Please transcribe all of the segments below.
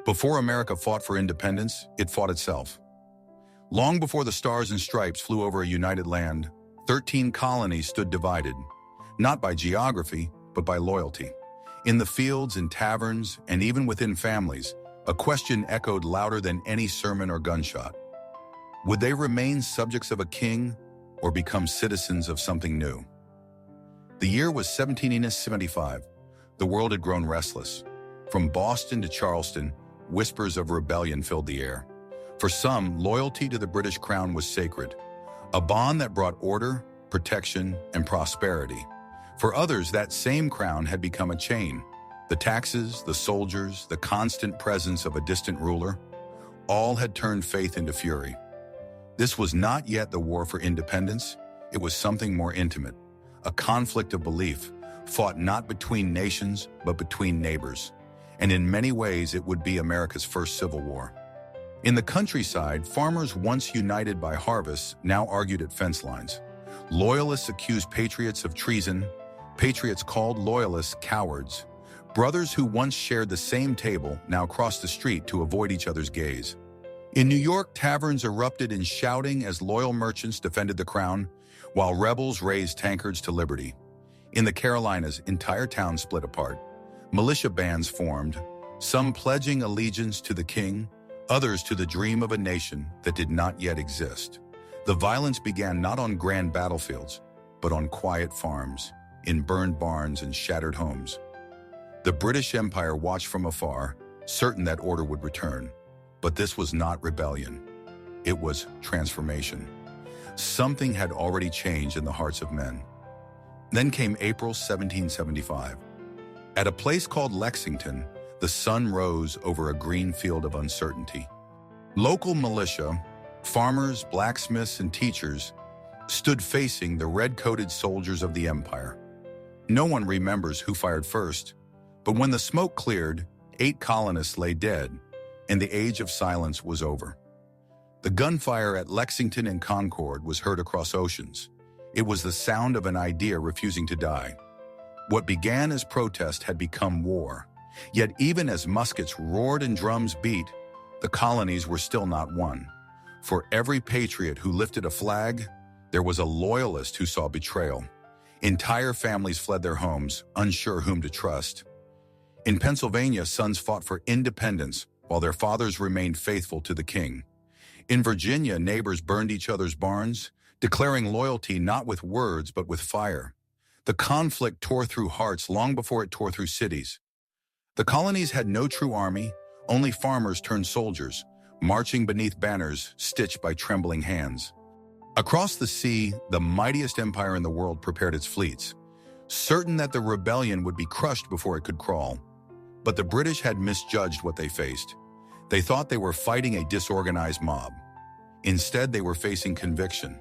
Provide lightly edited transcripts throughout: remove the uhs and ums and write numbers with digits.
Before America fought for independence, it fought itself. Long before the Stars and Stripes flew over a united land, 13 colonies stood divided, not by geography, but by loyalty. In the fields, in taverns, and even within families, a question echoed louder than any sermon or gunshot. Would they remain subjects of a king or become citizens of something new? The year was 1775. The world had grown restless. From Boston to Charleston, whispers of rebellion filled the air. For some, loyalty to the British crown was sacred, a bond that brought order, protection, and prosperity. For others, that same crown had become a chain. The taxes, the soldiers, the constant presence of a distant ruler, all had turned faith into fury. This was not yet the war for independence. It was something more intimate, a conflict of belief, fought not between nations, but between neighbors. And in many ways, it would be America's first civil war. In the countryside, farmers once united by harvests now argued at fence lines. Loyalists accused patriots of treason. Patriots called loyalists cowards. Brothers who once shared the same table now crossed the street to avoid each other's gaze. In New York, taverns erupted in shouting as loyal merchants defended the crown, while rebels raised tankards to liberty. In the Carolinas, entire towns split apart. Militia bands formed, some pledging allegiance to the king, others to the dream of a nation that did not yet exist. The violence began not on grand battlefields, but on quiet farms, in burned barns and shattered homes. The British Empire watched from afar, certain that order would return. But this was not rebellion. It was transformation. Something had already changed in the hearts of men. Then came April 1775. At a place called Lexington, the sun rose over a green field of uncertainty. Local militia, farmers, blacksmiths, and teachers stood facing the red-coated soldiers of the empire. No one remembers who fired first, but when the smoke cleared, 8 colonists lay dead, and the age of silence was over. The gunfire at Lexington and Concord was heard across oceans. It was the sound of an idea refusing to die. What began as protest had become war. Yet even as muskets roared and drums beat, the colonies were still not won. For every patriot who lifted a flag, there was a loyalist who saw betrayal. Entire families fled their homes, unsure whom to trust. In Pennsylvania, sons fought for independence, while their fathers remained faithful to the king. In Virginia, neighbors burned each other's barns, declaring loyalty not with words but with fire. The conflict tore through hearts long before it tore through cities. The colonies had no true army, only farmers turned soldiers, marching beneath banners stitched by trembling hands. Across the sea, the mightiest empire in the world prepared its fleets, certain that the rebellion would be crushed before it could crawl. But the British had misjudged what they faced. They thought they were fighting a disorganized mob. Instead, they were facing conviction,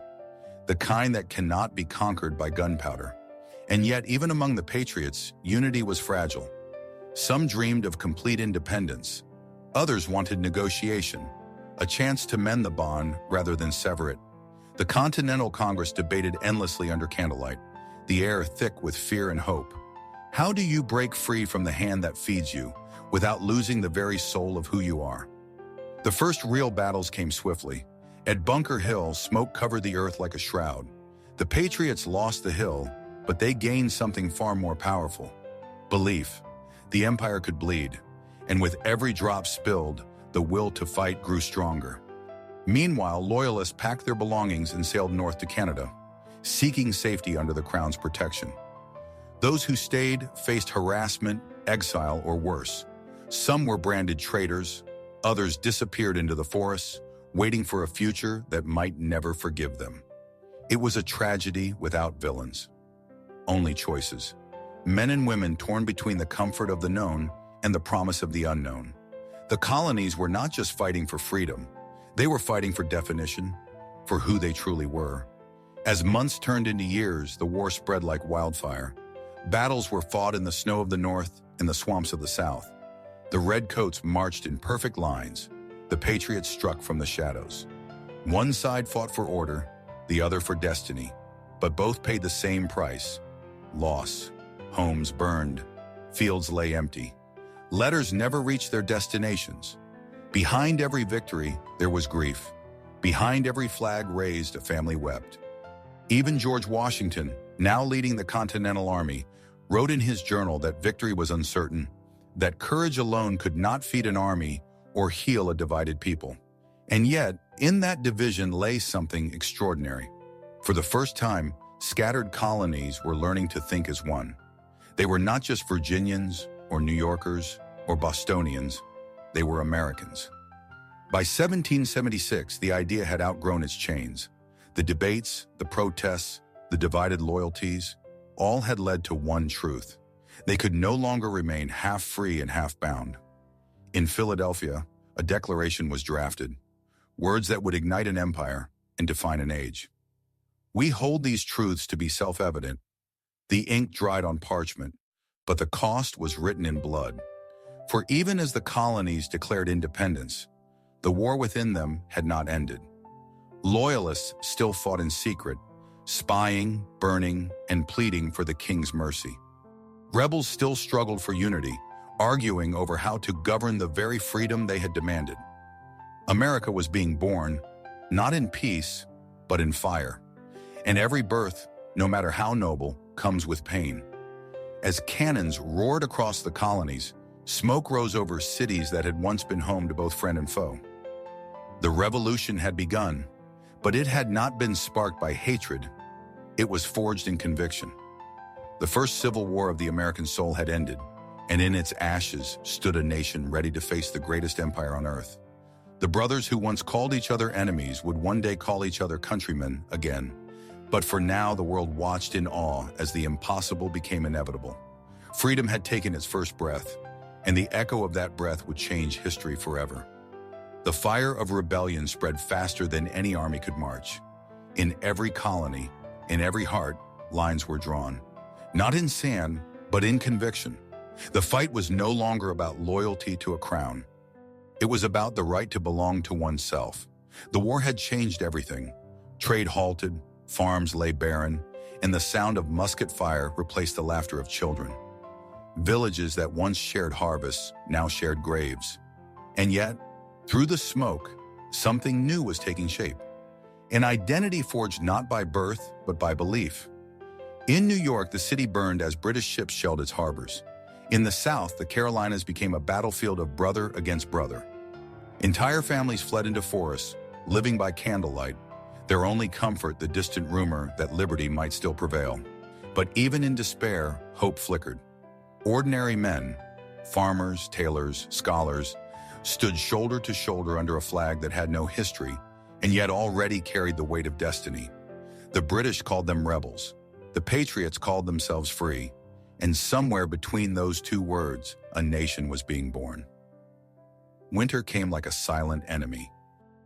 the kind that cannot be conquered by gunpowder. And yet, even among the patriots, unity was fragile. Some dreamed of complete independence. Others wanted negotiation, a chance to mend the bond rather than sever it. The Continental Congress debated endlessly under candlelight, the air thick with fear and hope. How do you break free from the hand that feeds you without losing the very soul of who you are? The first real battles came swiftly. At Bunker Hill, smoke covered the earth like a shroud. The Patriots lost the hill, but they gained something far more powerful: belief. The empire could bleed, and with every drop spilled, the will to fight grew stronger. Meanwhile, loyalists packed their belongings and sailed north to Canada, seeking safety under the crown's protection. Those who stayed faced harassment, exile, or worse. Some were branded traitors, others disappeared into the forests, waiting for a future that might never forgive them. It was a tragedy without villains, only choices. Men and women torn between the comfort of the known and the promise of the unknown. The colonies were not just fighting for freedom, they were fighting for definition, for who they truly were. As months turned into years, the war spread like wildfire. Battles were fought in the snow of the north and the swamps of the south. The redcoats marched in perfect lines. The patriots struck from the shadows. One side fought for order, the other for destiny, but both paid the same price: loss. Homes burned, fields lay empty. Letters never reached their destinations. Behind every victory, there was grief. Behind every flag raised, a family wept. Even George Washington, now leading the Continental Army, wrote in his journal that victory was uncertain, that courage alone could not feed an army or heal a divided people. And yet, in that division lay something extraordinary. For the first time, scattered colonies were learning to think as one. They were not just Virginians or New Yorkers or Bostonians, they were Americans. By 1776, the idea had outgrown its chains. The debates, the protests, the divided loyalties, all had led to one truth. They could no longer remain half free and half bound. In Philadelphia, a declaration was drafted, words that would ignite an empire and define an age. We hold these truths to be self-evident. The ink dried on parchment, but the cost was written in blood. For even as the colonies declared independence, the war within them had not ended. Loyalists still fought in secret, spying, burning, and pleading for the king's mercy. Rebels still struggled for unity, arguing over how to govern the very freedom they had demanded. America was being born, not in peace, but in fire. And every birth, no matter how noble, comes with pain. As cannons roared across the colonies, smoke rose over cities that had once been home to both friend and foe. The revolution had begun, but it had not been sparked by hatred. It was forged in conviction. The first civil war of the American soul had ended, and in its ashes stood a nation ready to face the greatest empire on earth. The brothers who once called each other enemies would one day call each other countrymen again. But for now, the world watched in awe as the impossible became inevitable. Freedom had taken its first breath, and the echo of that breath would change history forever. The fire of rebellion spread faster than any army could march. In every colony, in every heart, lines were drawn. Not in sand, but in conviction. The fight was no longer about loyalty to a crown. It was about the right to belong to oneself. The war had changed everything. Trade halted, farms lay barren, and the sound of musket fire replaced the laughter of children. Villages that once shared harvests now shared graves. And yet, through the smoke, something new was taking shape. An identity forged not by birth, but by belief. In New York, the city burned as British ships shelled its harbors. In the South, the Carolinas became a battlefield of brother against brother. Entire families fled into forests, living by candlelight, their only comfort the distant rumor that liberty might still prevail. But even in despair, hope flickered. Ordinary men, farmers, tailors, scholars, stood shoulder to shoulder under a flag that had no history and yet already carried the weight of destiny. The British called them rebels. The Patriots called themselves free. And somewhere between those two words, a nation was being born. Winter came like a silent enemy.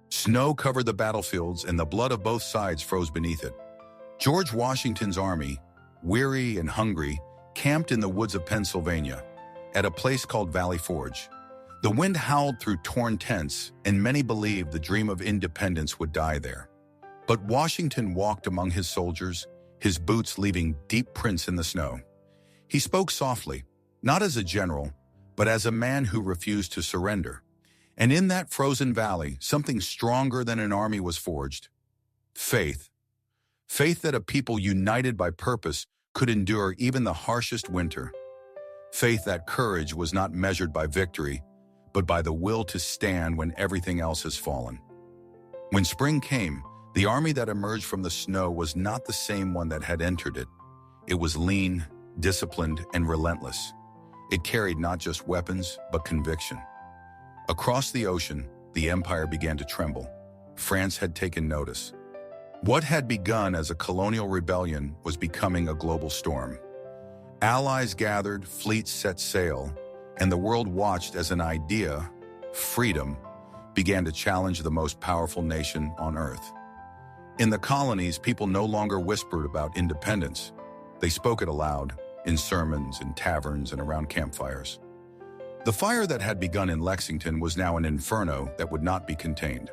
Snow covered the battlefields and the blood of both sides froze beneath it. George Washington's army, weary and hungry, camped in the woods of Pennsylvania, at a place called Valley Forge. The wind howled through torn tents, and many believed the dream of independence would die there. But Washington walked among his soldiers, his boots leaving deep prints in the snow. He spoke softly, not as a general, but as a man who refused to surrender. And in that frozen valley, something stronger than an army was forged. Faith. Faith that a people united by purpose could endure even the harshest winter. Faith that courage was not measured by victory, but by the will to stand when everything else has fallen. When spring came, the army that emerged from the snow was not the same one that had entered it. It was lean, disciplined, and relentless. It carried not just weapons, but conviction. Across the ocean, the empire began to tremble. France had taken notice. What had begun as a colonial rebellion was becoming a global storm. Allies gathered, fleets set sail, and the world watched as an idea, freedom, began to challenge the most powerful nation on earth. In the colonies, people no longer whispered about independence. They spoke it aloud, in sermons, in taverns, and around campfires. The fire that had begun in Lexington was now an inferno that would not be contained.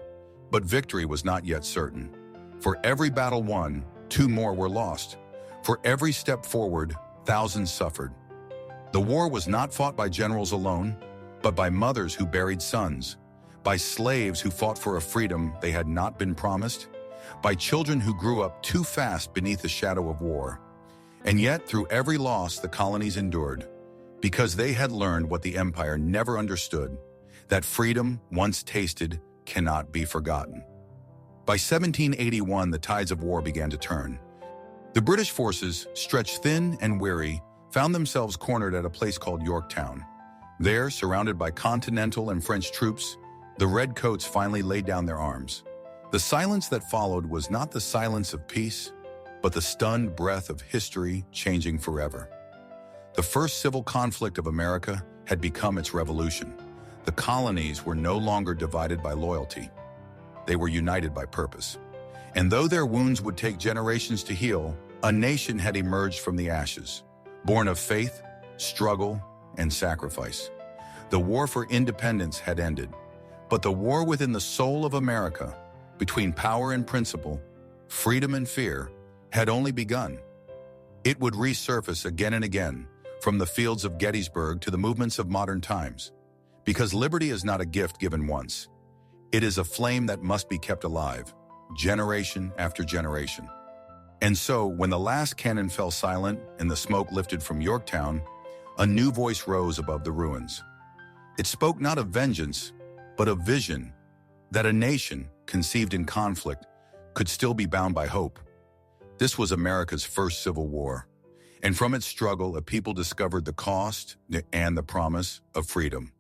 But victory was not yet certain. For every battle won, 2 more were lost. For every step forward, thousands suffered. The war was not fought by generals alone, but by mothers who buried sons, by slaves who fought for a freedom they had not been promised, by children who grew up too fast beneath the shadow of war. And yet, through every loss the colonies endured, because they had learned what the empire never understood, that freedom, once tasted, cannot be forgotten. By 1781, the tides of war began to turn. The British forces, stretched thin and weary, found themselves cornered at a place called Yorktown. There, surrounded by Continental and French troops, the Redcoats finally laid down their arms. The silence that followed was not the silence of peace, but the stunned breath of history changing forever. The first civil conflict of America had become its revolution. The colonies were no longer divided by loyalty. They were united by purpose. And though their wounds would take generations to heal, a nation had emerged from the ashes, born of faith, struggle, and sacrifice. The war for independence had ended, but the war within the soul of America, between power and principle, freedom and fear, had only begun. It would resurface again and again, from the fields of Gettysburg to the movements of modern times. Because liberty is not a gift given once. It is a flame that must be kept alive, generation after generation. And so, when the last cannon fell silent and the smoke lifted from Yorktown, a new voice rose above the ruins. It spoke not of vengeance, but of vision, that a nation, conceived in conflict, could still be bound by hope. This was America's first civil war, and from its struggle, a people discovered the cost and the promise of freedom.